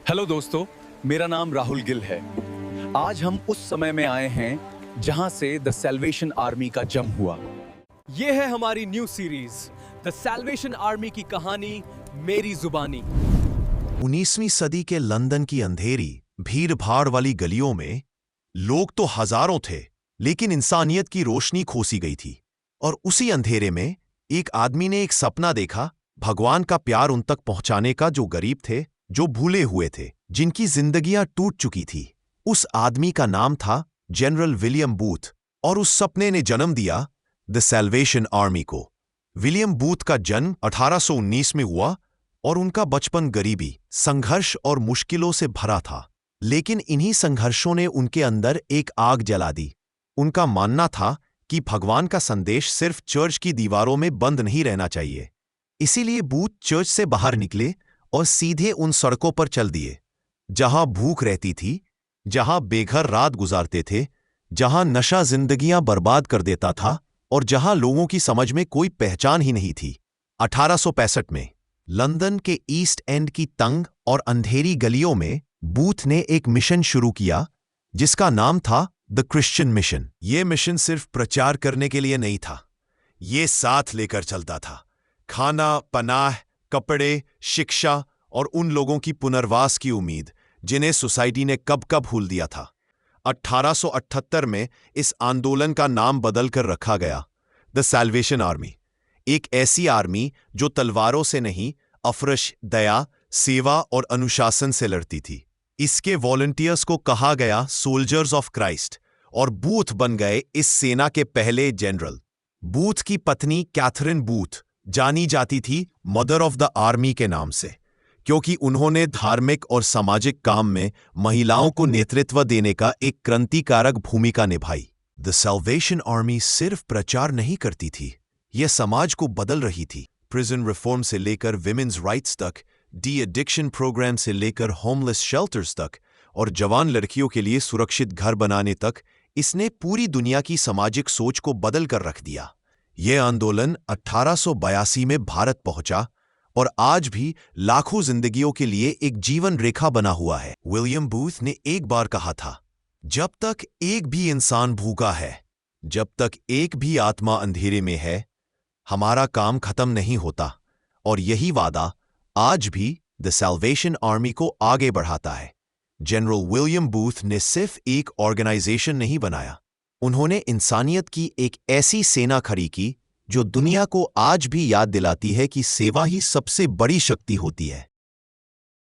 Hello दोस्तों, मेरा नाम राहुल गिल है। आज हम उस समय में आए हैं जहां से द सैल्वेशन आर्मी का जन्म हुआ। ये है हमारी new series the salvation army की कहानी मेरी जुबानी। 19वीं सदी के लंदन की अंधेरी भीड़ भाड़ वाली गलियों में लोग तो हजारों थे, लेकिन इंसानियत की रोशनी खोसी गई थी। और उसी अंधेरे में एक आदमी ने एक सपना देखा, भगवान का प्यार उन तक पहुंचाने का, जो गरीब थे, जो भूले हुए थे, जिनकी जिंदगियां टूट चुकी थी। उस आदमी का नाम था जनरल विलियम बूथ, और उस सपने ने जन्म दिया द सैल्वेशन आर्मी को। विलियम बूथ का जन्म 1819 में हुआ और उनका बचपन गरीबी, संघर्ष और मुश्किलों से भरा था। लेकिन इन्हीं संघर्षों ने उनके अंदर एक आग जला दी। उनका मानना था कि भगवान का संदेश सिर्फ चर्च की दीवारों में बंद नहीं रहना चाहिए। इसीलिए बूथ चर्च से बाहर निकले और सीधे उन सड़कों पर चल दिए जहां भूख रहती थी, जहां बेघर रात गुजारते थे, जहां नशा जिंदगियां बर्बाद कर देता था और जहां लोगों की समझ में कोई पहचान ही नहीं थी। 1865 में लंदन के ईस्ट एंड की तंग और अंधेरी गलियों में बूथ ने एक मिशन शुरू किया जिसका नाम था द क्रिश्चियन मिशन। यह मिशन सिर्फ प्रचार करने के लिए नहीं था, ये साथ लेकर चलता था। खाना, पनाह, कपड़े, शिक्षा और उन लोगों की पुनर्वास की उम्मीद जिन्हें सोसाइटी ने कब कब भूल दिया था। 1878 में इस आंदोलन का नाम बदलकर रखा गया द सैल्वेशन आर्मी। एक ऐसी आर्मी जो तलवारों से नहीं, अफरश, दया, सेवा और अनुशासन से लड़ती थी। इसके वॉलंटियर्स को कहा गया सोल्जर्स ऑफ क्राइस्ट, और बूथ बन गए इस सेना के पहले जनरल। बूथ की पत्नी कैथरीन बूथ जानी जाती थी मदर ऑफ द आर्मी के नाम से, क्योंकि उन्होंने धार्मिक और सामाजिक काम में महिलाओं को नेतृत्व देने का एक क्रांतिकारक भूमिका निभाई। द सैल्वेशन आर्मी सिर्फ प्रचार नहीं करती थी, यह समाज को बदल रही थी। प्रिजन रिफॉर्म से लेकर विमेन्स राइट्स तक, डी एडिक्शन प्रोग्राम से लेकर होमलेस शेल्टर्स तक और जवान लड़कियों के लिए सुरक्षित घर बनाने तक, इसने पूरी दुनिया की सामाजिक सोच को बदल कर रख दिया। यह आंदोलन 1882 में भारत पहुंचा और आज भी लाखों जिंदगियों के लिए एक जीवन रेखा बना हुआ है। विलियम बूथ ने एक बार कहा था, जब तक एक भी इंसान भूखा है, जब तक एक भी आत्मा अंधेरे में है, हमारा काम खत्म नहीं होता। और यही वादा आज भी द सैल्वेशन आर्मी को आगे बढ़ाता है। जनरल विलियम बूथ ने सिर्फ एक ऑर्गेनाइजेशन नहीं बनाया, उन्होंने इंसानियत की एक ऐसी सेना खड़ी की जो दुनिया को आज भी याद दिलाती है कि सेवा ही सबसे बड़ी शक्ति होती है।